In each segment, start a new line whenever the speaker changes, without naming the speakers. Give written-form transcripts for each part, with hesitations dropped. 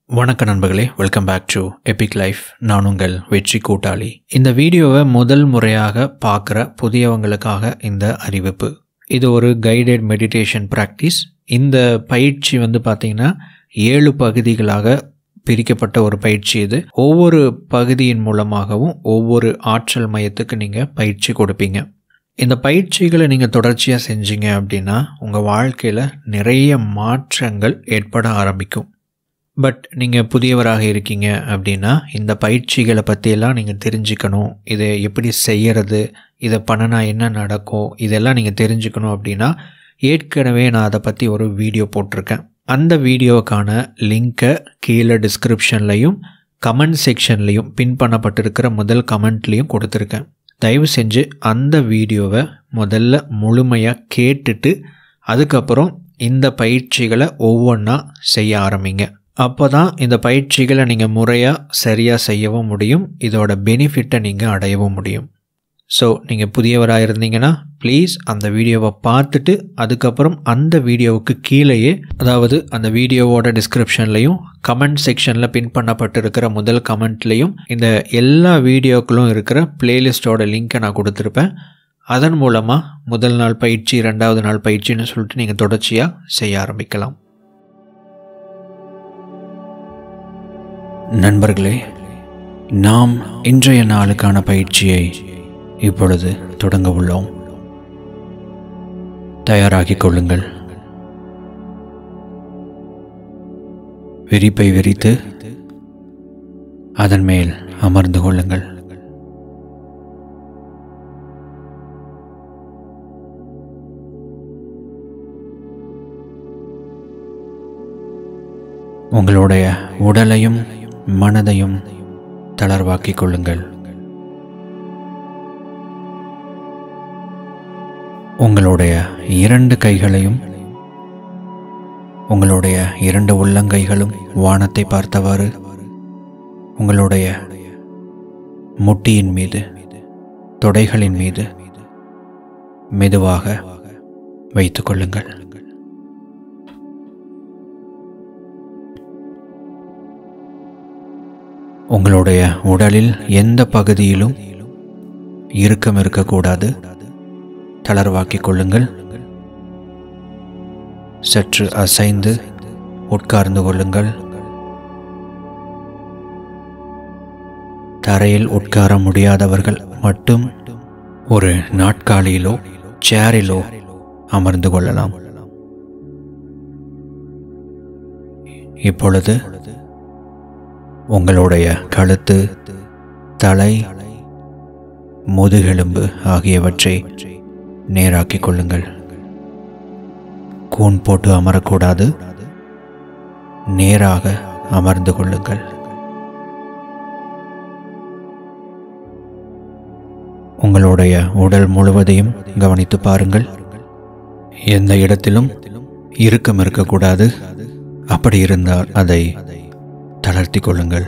வணக்க நண்பர்களே, welcome back to Epic Life. நான் உங்கள் வெற்றி கூட்டாளி. இந்த வீடியோவை முதல் முறையாக பார்க்குற புதியவங்களுக்காக இந்த அறிவிப்பு. இது ஒரு கைடட் மெடிடேஷன் ப்ராக்டிஸ். இந்த பயிற்சி பார்த்திங்கன்னா 7 பகுதிகளாக பிரிக்கப்பட்ட ஒரு பயிற்சி. இது ஒவ்வொரு பகுதியின் மூலமாகவும் ஒவ்வொரு ஆற்றல் மையத்துக்கு நீங்கள் பயிற்சி கொடுப்பீங்க. இந்த பயிற்சிகளை நீங்கள் தொடர்ச்சியாக செஞ்சீங்க அப்படின்னா உங்கள் வாழ்க்கையில் நிறைய மாற்றங்கள் ஏற்பட ஆரம்பிக்கும். பட் நீங்கள் புதியவராக இருக்கீங்க அப்படின்னா இந்த பயிற்சிகளை பற்றியெல்லாம் நீங்கள் தெரிஞ்சுக்கணும். இதை எப்படி செய்கிறது, இதை பண்ணினா என்ன நடக்கும், இதெல்லாம் நீங்கள் தெரிஞ்சுக்கணும் அப்படின்னா ஏற்கனவே நான் அதை பற்றி ஒரு வீடியோ போட்டிருக்கேன். அந்த வீடியோவுக்கான லிங்க்கை கீழே டிஸ்கிரிப்ஷன்லையும் கமெண்ட் செக்ஷன்லையும் பின் பண்ணப்பட்டிருக்கிற முதல் கமெண்ட்லேயும் கொடுத்துருக்கேன். தயவு செஞ்சு அந்த வீடியோவை முதல்ல முழுமையாக கேட்டுட்டு அதுக்கப்புறம் இந்த பயிற்சிகளை ஒவ்வொன்றா செய்ய ஆரம்பிங்க. அப்போ தான் இந்த பயிற்சிகளை நீங்கள் முறையாக சரியாக செய்யவும் முடியும், இதோட பெனிஃபிட்டை நீங்கள் அடையவும் முடியும். ஸோ நீங்கள் புதியவராக இருந்தீங்கன்னா ப்ளீஸ் அந்த வீடியோவை பார்த்துட்டு அதுக்கப்புறம் அந்த வீடியோவுக்கு கீழேயே, அதாவது அந்த வீடியோவோட டிஸ்கிரிப்ஷன்லையும் கமெண்ட் செக்ஷனில் பின் பண்ணப்பட்டிருக்கிற முதல் கமெண்ட்லேயும் இந்த எல்லா வீடியோக்களும் இருக்கிற பிளேலிஸ்ட்டோட லிங்க்கை நான் கொடுத்துருப்பேன். அதன் மூலமாக முதல் நாள் பயிற்சி, 2வது நாள் பயிற்சின்னு சொல்லிட்டு நீங்கள் தொடர்ச்சியாக செய்ய ஆரம்பிக்கலாம். நண்பர்களே, நாம் இன்றைய நாளுக்கான பயிற்சியை இப்பொழுது தொடங்க உள்ளோம். தயாராகிக் கொள்ளுங்கள். விரிப்பை விரித்து அதன் மேல் அமர்ந்து கொள்ளுங்கள். உங்களுடைய உடலையும் மனதையும் தளர்வாக்கிக் கொள்ளுங்கள். உங்களுடைய 2 கைகளையும், உங்களுடைய 2 உள்ளங்கைகளும் வானத்தை பார்த்தவாறு உங்களுடைய முட்டியின் மீது, தொடைகளின் மீது மெதுவாக வைத்துக் கொள்ளுங்கள். உங்களுடைய உடலில் எந்த பகுதியிலும் இறுக்கம் இருக்கக்கூடாது. தளர்வாக்கிக் கொள்ளுங்கள். சற்று அசைந்து உட்கார்ந்து கொள்ளுங்கள். தரையில் உட்கார முடியாதவர்கள் மட்டும் ஒரு நாற்காலியிலோ சேரிலோ அமர்ந்து கொள்ளலாம். இப்பொழுது உங்களுடைய கழுத்து, தலை, முதுகெலும்பு ஆகியவற்றை நேராக்கிக் கொள்ளுங்கள். கூன் போட்டு அமரக்கூடாது. நேராக அமர்ந்து கொள்ளுங்கள். உங்களுடைய உடல் முழுவதையும் கவனித்து பாருங்கள். எந்த இடத்திலும் இறுக்கம் இருக்கக்கூடாது. அப்படி இருந்தால் அதை தளர்த்தி கொள்ளுங்கள்.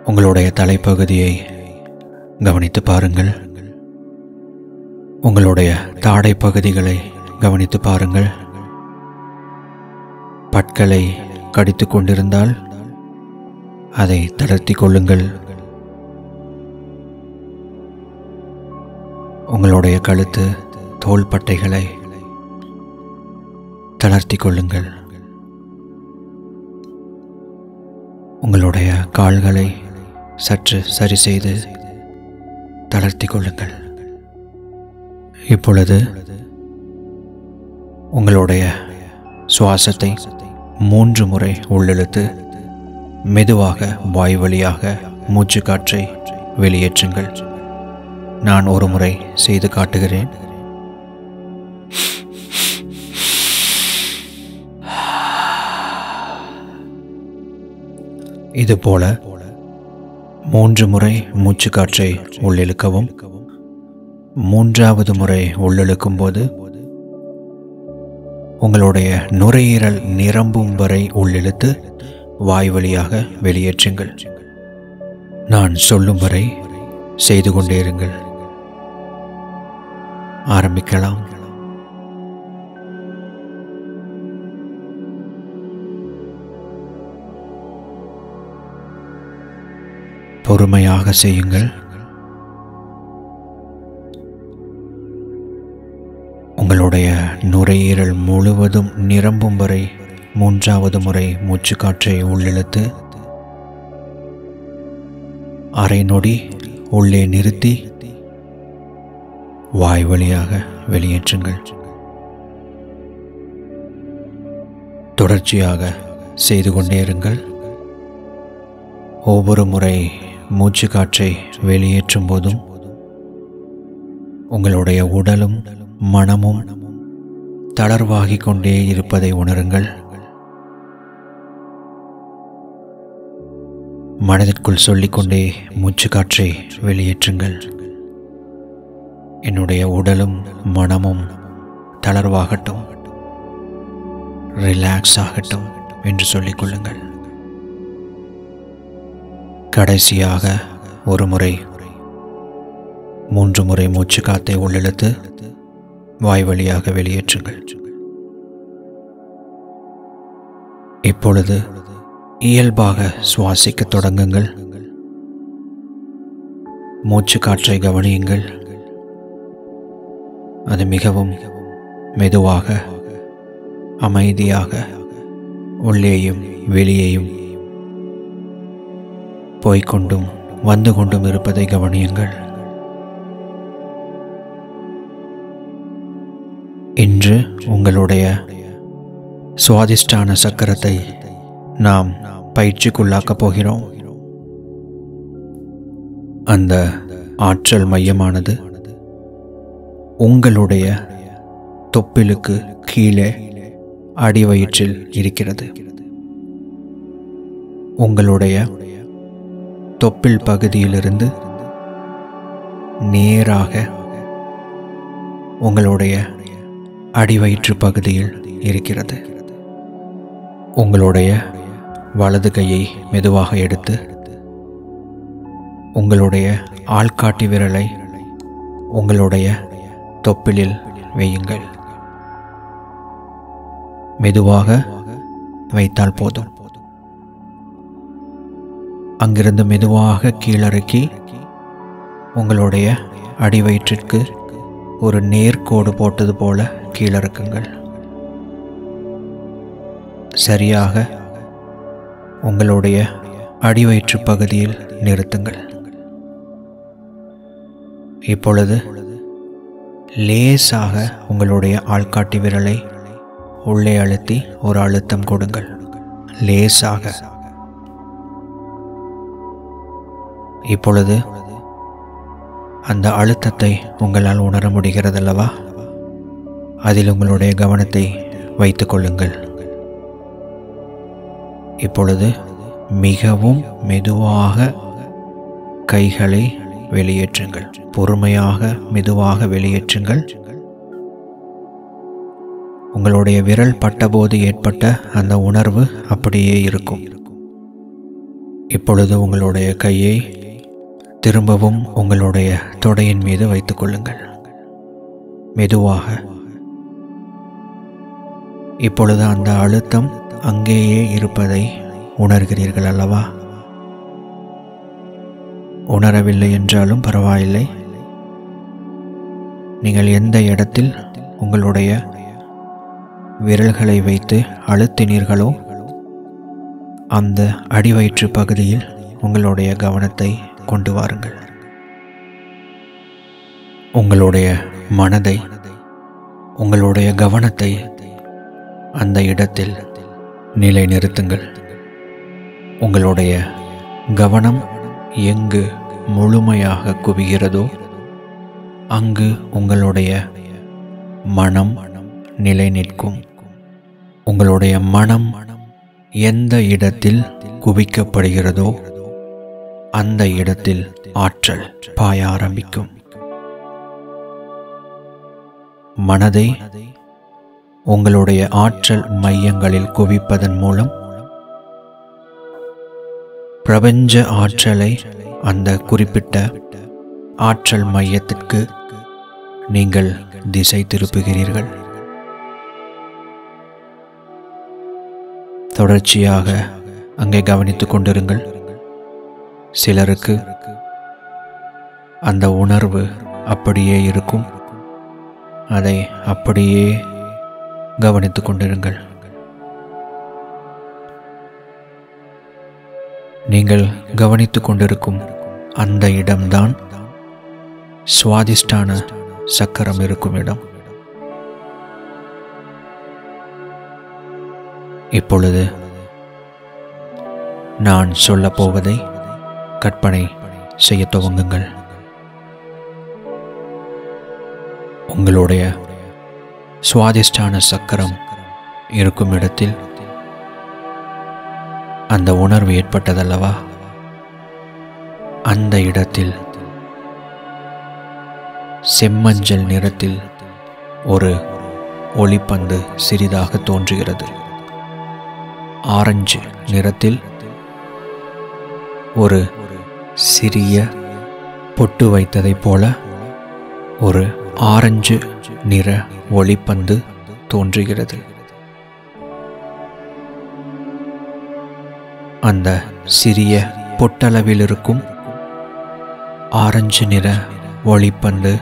உங்களுடைய தலைப்பகுதியை கவனித்து பாருங்கள். உங்களுடைய தாடை பகுதிகளை கவனித்து பாருங்கள். பற்களை கடித்து கொண்டிருந்தால் அதை தளர்த்தி கொள்ளுங்கள். உங்களுடைய கழுத்து, தோள்பட்டைகளை தளர்த்தி கொள்ளுங்கள். உங்களுடைய கால்களை சற்று சரி செய்து தளர்த்தி கொள்ளுங்கள். இப்பொழுது உங்களுடைய சுவாசத்தை 3 முறை உள்ளிழுத்து மெதுவாக வாய் வழியாக மூச்சு காற்றை வெளியேற்றுங்கள். நான் ஒரு முறை செய்து காட்டுகிறேன். இதுபோல 3 முறை மூச்சு காற்றை உள்ளிழுக்கவும். 3வது முறை உள்ளிழுக்கும் போது உங்களுடைய நுரையீரல் நிரம்பும் வரை உள்ளிழுத்து வாய் வழியாக வெளியேற்றுங்கள். நான் சொல்லும் வரை செய்து கொண்டே இருங்கள். ஆரம்பிக்கலாம். பொறுமையாக செய்யுங்கள். உங்களுடைய நுரையீரல் முழுவதும் நிரம்பும் வரை 3வது முறை மூச்சுக்காற்றை உள்ளிழுத்து அரை நொடி உள்ளே நிறுத்தி வாய் வழியாக வெளியேற்றுங்கள். தொடர்ச்சியாக செய்து கொண்டே இருங்கள். ஒவ்வொரு முறை மூச்சுக்காற்றை வெளியேற்றும் போதும் உங்களுடைய உடலும் மனமும் தளர்வாகிக் கொண்டே இருப்பதை உணருங்கள். மனதிற்குள் சொல்லிக்கொண்டே மூச்சுக்காற்றை வெளியேற்றுங்கள். என்னுடைய உடலும் மனமும் தளர்வாகட்டும், ரிலாக்ஸ் ஆகட்டும் என்று சொல்லிக்கொள்ளுங்கள். கடைசியாக ஒரு முறை 3 முறை மூச்சு காத்தை உள்ளிழுத்து வாய் வழியாக வெளியேற்றுங்கள். இப்பொழுது இயல்பாக சுவாசிக்க தொடங்குங்கள். மூச்சு காற்றை கவனியுங்கள். அது மிகவும் மெதுவாக அமைதியாக உள்ளேயும் வெளியேயும் போய்கொண்டும் வந்து கொண்டும் இருப்பதை கவனியுங்கள். இன்று உங்களுடைய சுவாதிஷ்டான சக்கரத்தை நாம் பயிற்சிக்குள்ளாக்கப் போகிறோம். அந்த ஆற்றல் மையமானது உங்களுடைய தொப்பிலுக்கு கீழே அடிவயிற்றில் இருக்கிறது. உங்களுடைய தொப்பில் பகுதியிலிருந்து நேராக உங்களுடைய அடிவயிற்று பகுதியில் இருக்கிறது. உங்களுடைய வலது கையை மெதுவாக எடுத்து உங்களுடைய ஆள்காட்டி விரலை உங்களுடைய தொப்பிலில் வையுங்கள். மெதுவாக வைத்தால் போதும். அங்கிருந்து மெதுவாக கீழிறக்கி உங்களுடைய அடிவயிற்றிற்கு ஒரு நேர்கோடு போட்டது போல கீழிறக்குங்கள். சரியாக உங்களுடைய அடிவயிற்று பகுதியில் நிறுத்துங்கள். இப்பொழுது லேசாக உங்களுடைய ஆள்காட்டி விரலை உள்ளே அழுத்தி ஒரு அழுத்தம் கொடுங்கள். லேசாக. இப்பொழுது அந்த அழுத்தத்தை உங்களால் உணர முடிகிறதல்லவா? அதில் உங்களுடைய கவனத்தை வைத்துக் கொள்ளுங்கள். இப்பொழுது மிகவும் மெதுவாக கைகளை வெளியேற்றுங்கள். பொறுமையாக மெதுவாக வெளியேற்றுங்கள். உங்களுடைய விரல் பட்டபோது ஏற்பட்ட அந்த உணர்வு அப்படியே இருக்கும். இப்பொழுது உங்களுடைய கையை திரும்பவும் உங்களுடைய தொடையின் மீது வைத்துக் கொள்ளுங்கள். மெதுவாக. இப்பொழுது அந்த அழுத்தம் அங்கேயே இருப்பதை உணர்கிறீர்கள் அல்லவா? உணரவில்லை என்றாலும் பரவாயில்லை. நீங்கள் எந்த இடத்தில் உங்களுடைய விரல்களை வைத்து அழுத்தினீர்களோ அந்த அடிவயிற்று பகுதியில் உங்களுடைய கவனத்தை கொண்டு வாருங்கள். உங்களுடைய மனதை, உங்களுடைய கவனத்தை அந்த இடத்தில் நிலைநிறுத்துங்கள். உங்களுடைய கவனம் எங்கு முழுமையாக குவிகிறதோ அங்கு உங்களுடைய மனம் நிலை நிற்கும். உங்களுடைய மனம் எந்த இடத்தில் குவிக்கப்படுகிறதோ அந்த இடத்தில் ஆற்றல் பாய ஆரம்பிக்கும். மனதை உங்களுடைய ஆற்றல் மையங்களில் குவிப்பதன் மூலம் பிரபஞ்ச ஆற்றலை அந்த குறிப்பிட்ட ஆற்றல் மையத்திற்கு நீங்கள் திசை திருப்புகிறீர்கள். தொடர்ச்சியாக அங்கே கவனித்துக் கொண்டிருங்கள். சிலருக்கு அந்த உணர்வு அப்படியே இருக்கும். அதை அப்படியே கவனித்துக் கொண்டிருங்கள். நீங்கள் கவனித்துக் கொண்டிருக்கும் அந்த இடம்தான் சுவாதிஷ்டான சக்கரம் இருக்கும் இடம். இப்பொழுது நான் சொல்லப் போவதை கற்பனை செய்ய துவங்குங்கள். உங்களுடைய சுவாதிஷ்டான சக்கரம் இருக்கும் இடத்தில் அந்த உணர்வு ஏற்பட்டதல்லவா? அந்த இடத்தில் செம்மஞ்சள் நிறத்தில் ஒரு ஒளிப்பந்து சிறிதாக தோன்றுகிறது. ஆரஞ்சு நிறத்தில் ஒரு சிறிய பொட்டு வைத்ததைப் போல ஒரு ஆரஞ்சு நிற ஒளிப்பந்து தோன்றுகிறது. அந்த சிறிய பொட்டளவில் இருக்கும் ஆரஞ்சு நிற ஒளிப்பந்து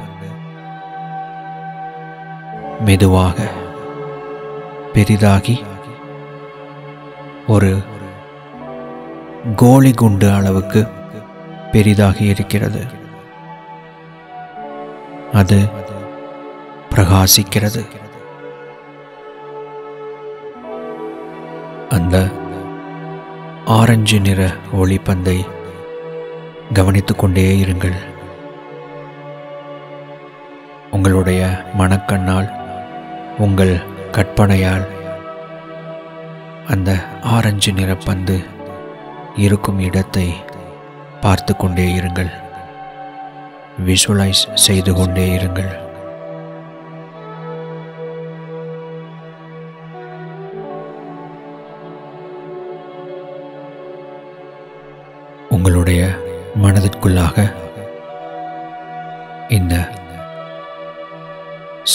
மெதுவாக பெரிதாகி ஒரு கோலி குண்டு அளவுக்கு பெரிதாகி இருக்கிறது. அது பிரகாசிக்கிறது. அந்த ஆரஞ்சு நிற ஒளிப்பந்தை கவனித்துக் கொண்டே இருங்கள். உங்களுடைய மனக்கண்ணால், உங்கள் கற்பனையால் அந்த ஆரஞ்சு நிற பந்து இருக்கும் இடத்தை பார்த்து கொண்டே இருங்கள். விஷுவலைஸ் செய்து கொண்டே இருங்கள். உங்களுடைய மனதிற்குள்ளாக இந்த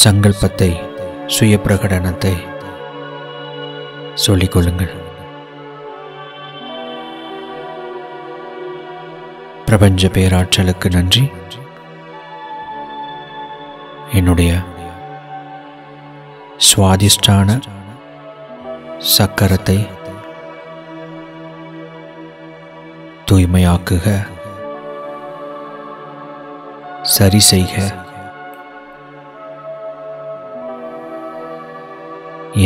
சங்கல்பத்தை, சுய பிரகடனத்தை சொல்லிக்கொள்ளுங்கள். பிரபஞ்ச பேராற்றலுக்கு நன்றி. என்னுடைய சுவாதிஷ்டான சக்கரத்தை தூய்மையாக்குக, சரி செய்க.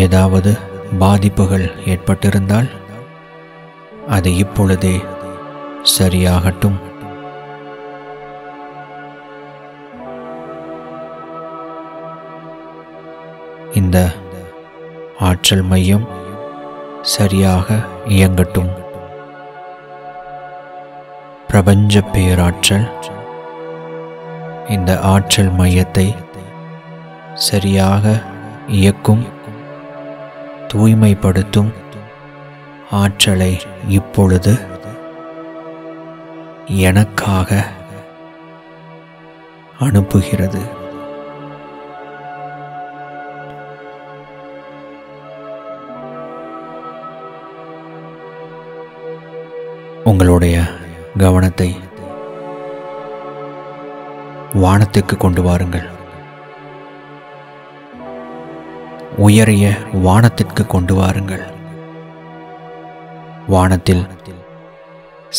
ஏதாவது பாதிப்புகள் ஏற்பட்டிருந்தால் அது இப்பொழுதே சரியாகட்டும். இந்த ஆற்றல் மையம் சரியாக இயங்கட்டும். பிரபஞ்ச பேராற்றல் இந்த ஆற்றல் மையத்தை சரியாக இயக்கும், தூய்மைப்படுத்தும் ஆற்றலை இப்பொழுது எனக்காக அனுப்புகிறது. உங்களுடைய கவனத்தை வானத்திற்கு கொண்டு வாருங்கள். உயரிய வானத்திற்கு கொண்டு வாருங்கள். வானத்தில்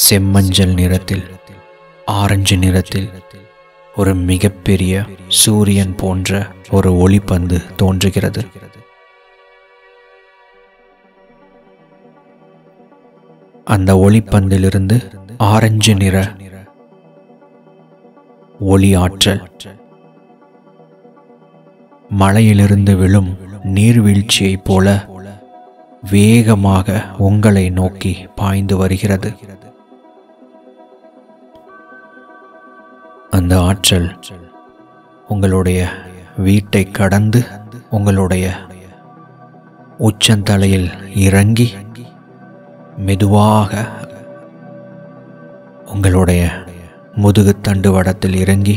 செம்மஞ்சள் நிறத்தில், ஆரஞ்சு நிறத்தில் ஒரு மிகப்பெரிய சூரியன் போன்ற ஒரு ஒளிப்பந்து தோன்றுகிறது. அந்த ஒளிப்பந்திலிருந்து ஆரஞ்சு நிற ஒளி ஆற்றல் மலையிலிருந்து விழும் நீர்வீழ்ச்சியைப் போல வேகமாக உங்களை நோக்கி பாய்ந்து வருகிறது. அந்த ஆற்றல் உங்களுடைய வீட்டை கடந்து உங்களுடைய உச்சந்தலையில் இறங்கி மெதுவாக உங்களுடைய முதுகு தண்டுவடத்தில் இறங்கி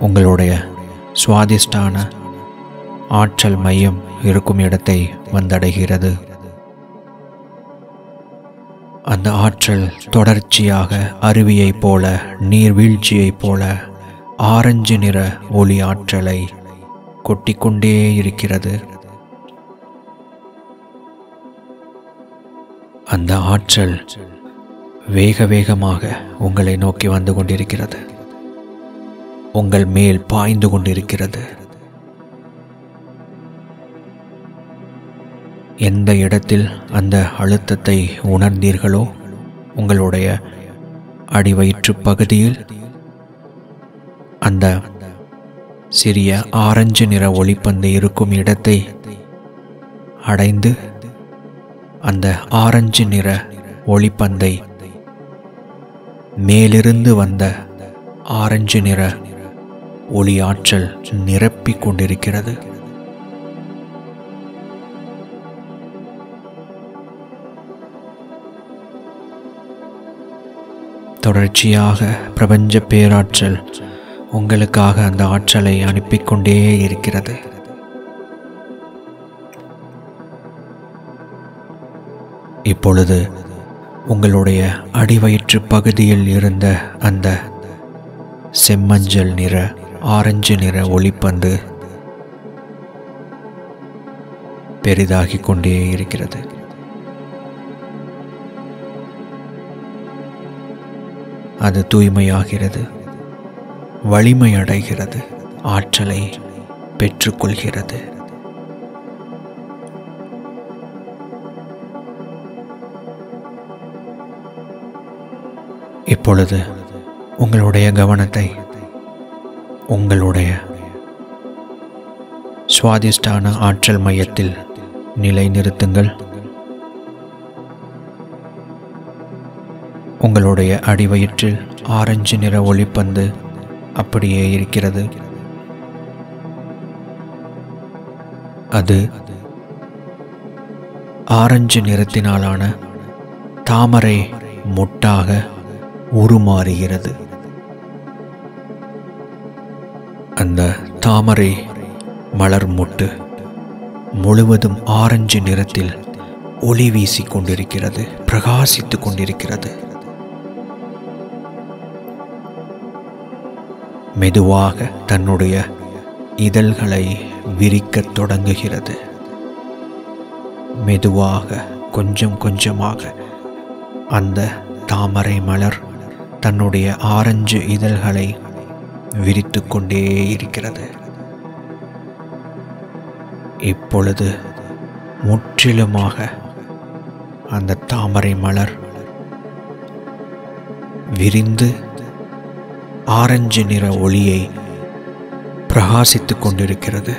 உங்களுடைய சுவாதிஷ்டான ஆற்றல் மையம் இருக்கும் இடத்தை வந்தடைகிறது. அந்த ஆற்றல் தொடர்ச்சியாக அருவியைப் போல, நீர்வீழ்ச்சியைப் போல ஆரஞ்சு நிற ஒளி ஆற்றலை கொட்டிக்கொண்டே இருக்கிறது. அந்த ஆற்றல் வேக வேகமாக உங்களை நோக்கி வந்து கொண்டிருக்கிறது. உங்கள் மேல் பாய்ந்து கொண்டிருக்கிறது. எந்த இடத்தில் அந்த அழுத்தத்தை உணர்ந்தீர்களோ, உங்களுடைய அடிவயிற்று பகுதியில் அந்த சிறிய ஆரஞ்சு நிற ஒளிப்பந்து இருக்கும் இடத்தை அடைந்து, அந்த ஆரஞ்சு நிற ஒளிப்பந்தை மேலிருந்து வந்த ஆரஞ்சு நிற ஒளி ஆற்றல் நிரப்பிக் கொண்டிருக்கிறது. தொடர்ச்சியாக பிரபஞ்ச பேராற்றல் உங்களுக்காக அந்த ஆற்றலை அனுப்பிக்கொண்டே இருக்கிறது. இப்பொழுது உங்களுடைய அடிவயிற்று பகுதியில் இருந்த அந்த செம்மஞ்சள் நிற ஆரஞ்சு நிற ஒளிப்பந்து பெரிதாகிக் கொண்டே இருக்கிறது. அது தூய்மையாகிறது, வலிமை அடைகிறது, ஆற்றலை பெற்றுக்கொள்கிறது. இப்பொழுது உங்களுடைய கவனத்தை உங்களுடைய சுவாதிஷ்டான ஆற்றல் மையத்தில் நிலைநிறுத்துங்கள். உங்களுடைய அடிவயிற்றில் ஆரஞ்சு நிற ஒளிப்பந்து அப்படியே இருக்கிறது. அது ஆரஞ்சு நிறத்தினாலான தாமரை மொட்டாக உருமாறுகிறது. அந்த தாமரை மலர் மொட்டு முழுவதும் ஆரஞ்சு நிறத்தில் ஒளி வீசிக் கொண்டிருக்கிறது, பிரகாசித்துக் கொண்டிருக்கிறது. மெதுவாக தன்னுடைய இதழ்களை விரிக்கத் தொடங்குகிறது. மெதுவாக கொஞ்சம் கொஞ்சமாக அந்த தாமரை மலர் தன்னுடைய ஆரஞ்சு இதழ்களை விரித்து கொண்டே இருக்கிறது. இப்பொழுது முற்றிலுமாக அந்த தாமரை மலர் விரிந்து ஆரஞ்சு நிற ஒளியை பிரகாசித்துக் கொண்டிருக்கிறது.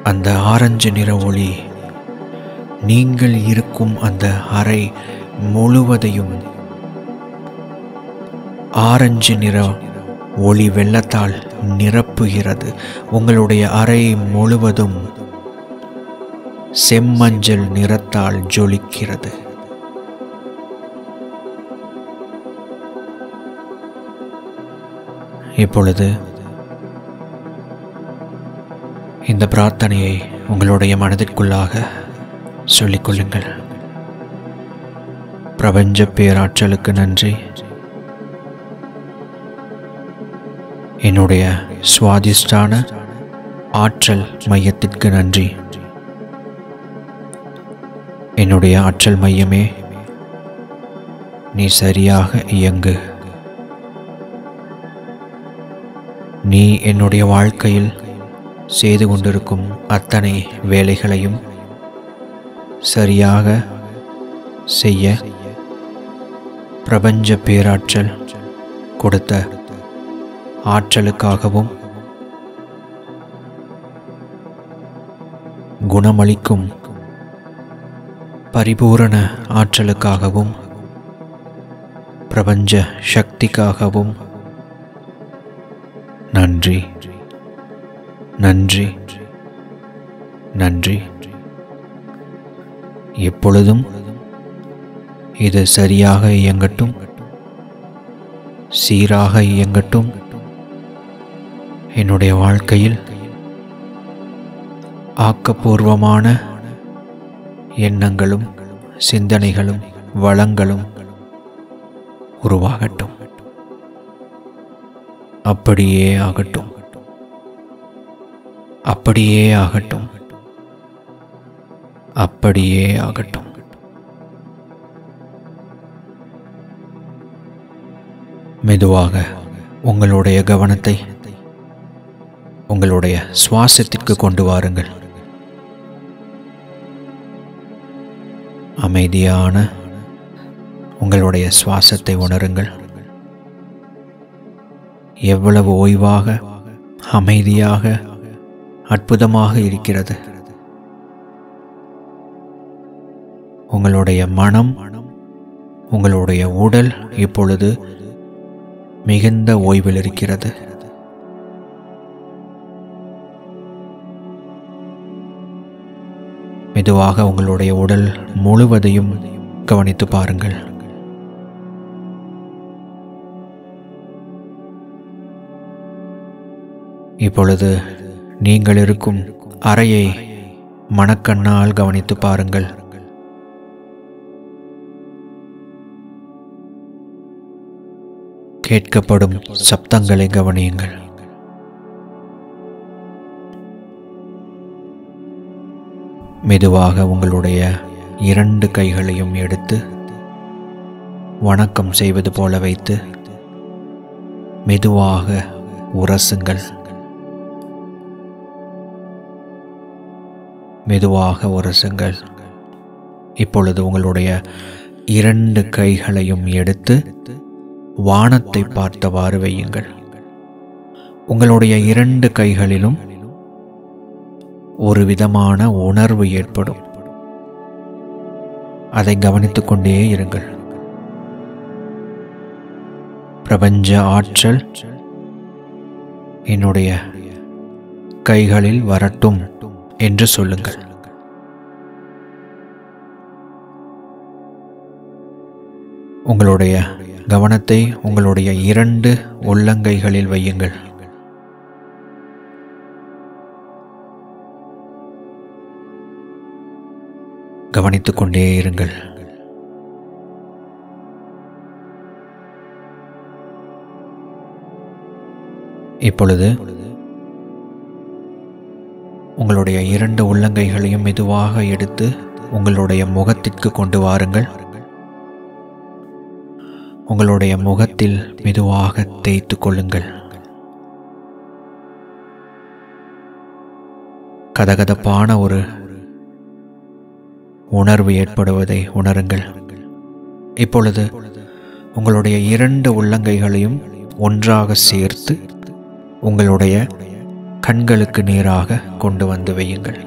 அந்த ஆரஞ்சு நிற ஒளி நீங்கள் இருக்கும் அந்த அறை முழுவதையும் ஆரஞ்சு நிற ஒளி வெள்ளத்தால் நிரப்புகிறது. உங்களுடைய அறை முழுவதும் செம்மஞ்சள் நிறத்தால் ஜொலிக்கிறது. இப்பொழுது இந்த பிரார்த்தனையை உங்களுடைய மனதிற்குள்ளாக சொல்லிக்கொள்ளுங்கள். பிரபஞ்ச பேராற்றலுக்கு நன்றி. என்னுடைய சுவாதிஷ்டான ஆற்றல் மையத்திற்கு நன்றி. என்னுடைய ஆற்றல் மையமே, நீ சரியாக இயங்கு. நீ என்னுடைய வாழ்க்கையில் செய்து கொண்டிருக்கும் அத்தனை வேலைகளையும் சரியாக செய்ய பிரபஞ்ச பேராற்றல் கொடுத்த ஆற்றலுக்காகவும் குணமளிக்கும் பரிபூரண ஆற்றலுக்காகவும் பிரபஞ்ச சக்திக்காகவும் நன்றி, நன்றி, நன்றி. எப்பொழுதும் இது சரியாக இயங்கட்டும், சீராக இயங்கட்டும். என்னுடைய வாழ்க்கையில் ஆக்கப்பூர்வமான எண்ணங்களும் சிந்தனைகளும் வளங்களும் உருவாகட்டும். அப்படியே ஆகட்டும். அப்படியே ஆகட்டும். அப்படியே ஆகட்டும். மெதுவாக உங்களுடைய கவனத்தை உங்களுடைய சுவாசத்திற்கு கொண்டு வாருங்கள். அமைதியான உங்களுடைய சுவாசத்தை உணருங்கள். எவ்வளவு ஓய்வாக, அமைதியாக, அற்புதமாக இருக்கிறது. உங்களுடைய மனம், உங்களுடைய உடல் இப்பொழுது மிகுந்த ஓய்வில் இருக்கிறது. மெதுவாக உங்களுடைய உடல் முழுவதையும் கவனித்து பாருங்கள். இப்பொழுது நீங்கள் இருக்கும் அறையை மனக்கண்ணால் கவனித்து பாருங்கள். கேட்கப்படும் சப்தங்களை கவனியுங்கள். மெதுவாக உங்களுடைய 2 கைகளையும் எடுத்து வணக்கம் செய்வது போல வைத்து மெதுவாக உரசுங்கள். மெதுவாக உரசுங்கள். இப்பொழுது உங்களுடைய 2 கைகளையும் எடுத்து வானத்தை பார்த்தவாறு வையுங்கள். உங்களுடைய 2 கைகளிலும் ஒரு விதமான உணர்வு ஏற்படும். அதை கவனித்துக் கொண்டே இருங்கள். பிரபஞ்ச ஆற்றல் என்னுடைய கைகளில் வரட்டும் என்று சொல்லுங்கள். உங்களுடைய கவனத்தை உங்களுடைய 2 உள்ளங்கைகளில் வையுங்கள். கவனித்துக் கொண்டே இருங்கள். இப்பொழுது உங்களுடைய 2 உள்ளங்கைகளையும் மெதுவாக எடுத்து உங்களுடைய முகத்திற்கு கொண்டு வாருங்கள். உங்களுடைய முகத்தில் மெதுவாக தேய்த்து கொள்ளுங்கள். கதகதப்பான ஒரு உணர்வு ஏற்படுவதை உணருங்கள். இப்பொழுது உங்களுடைய 2 உள்ளங்கைகளையும் ஒன்றாக சேர்த்து உங்களுடைய கண்களுக்கு நேராக கொண்டு வந்து வையுங்கள்.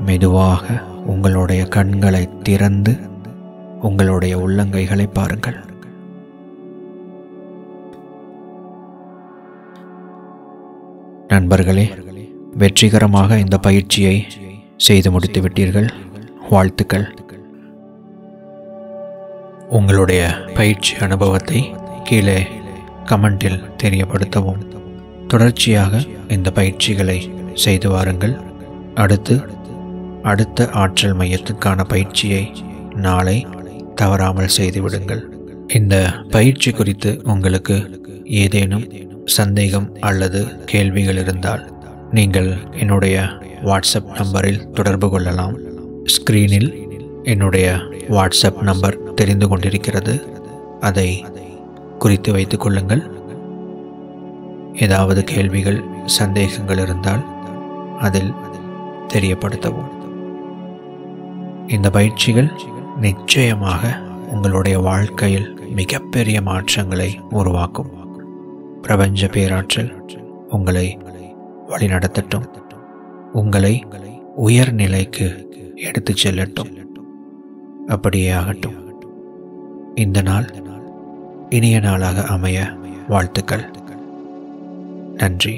மெதுவாக உங்களுடைய கண்களை திறந்து உங்களுடைய உள்ளங்கைகளை பாருங்கள். நண்பர்களே, வெற்றிகரமாக இந்த பயிற்சியை செய்து முடித்து விட்டீர்கள். வாழ்த்துக்கள். உங்களுடைய பயிற்சி அனுபவத்தை கீழே கமெண்டில் தெரியப்படுத்தவும். தொடர்ச்சியாக இந்த பயிற்சிகளை செய்து வாருங்கள். அடுத்த ஆற்றல் மையத்துக்கான பயிற்சியை நாளை தவறாமல் செய்துவிடுங்கள். இந்த பயிற்சி குறித்து உங்களுக்கு ஏதேனும் சந்தேகம் அல்லது கேள்விகள் இருந்தால் நீங்கள் என்னுடைய வாட்ஸ்அப் நம்பரில் தொடர்பு கொள்ளலாம். ஸ்க்ரீனில் என்னுடைய வாட்ஸ்அப் நம்பர் தெரிந்து கொண்டிருக்கிறது. அதை குறித்து வைத்துக் கொள்ளுங்கள். ஏதாவது கேள்விகள், சந்தேகங்கள் இருந்தால் அதில் தெரியப்படுத்தவும். இந்த பயிற்சிகள் நிச்சயமாக உங்களுடைய வாழ்க்கையில் மிகப்பெரிய மாற்றங்களை உருவாக்கும். பிரபஞ்ச பேராற்றல் உங்களை வழிநடத்தட்டும். உங்களை உயர்நிலைக்கு எடுத்துச் செல்லட்டும். அப்படியே ஆகட்டும். இந்த நாள் இனிய நாளாக அமைய வாழ்த்துக்கள். நன்றி.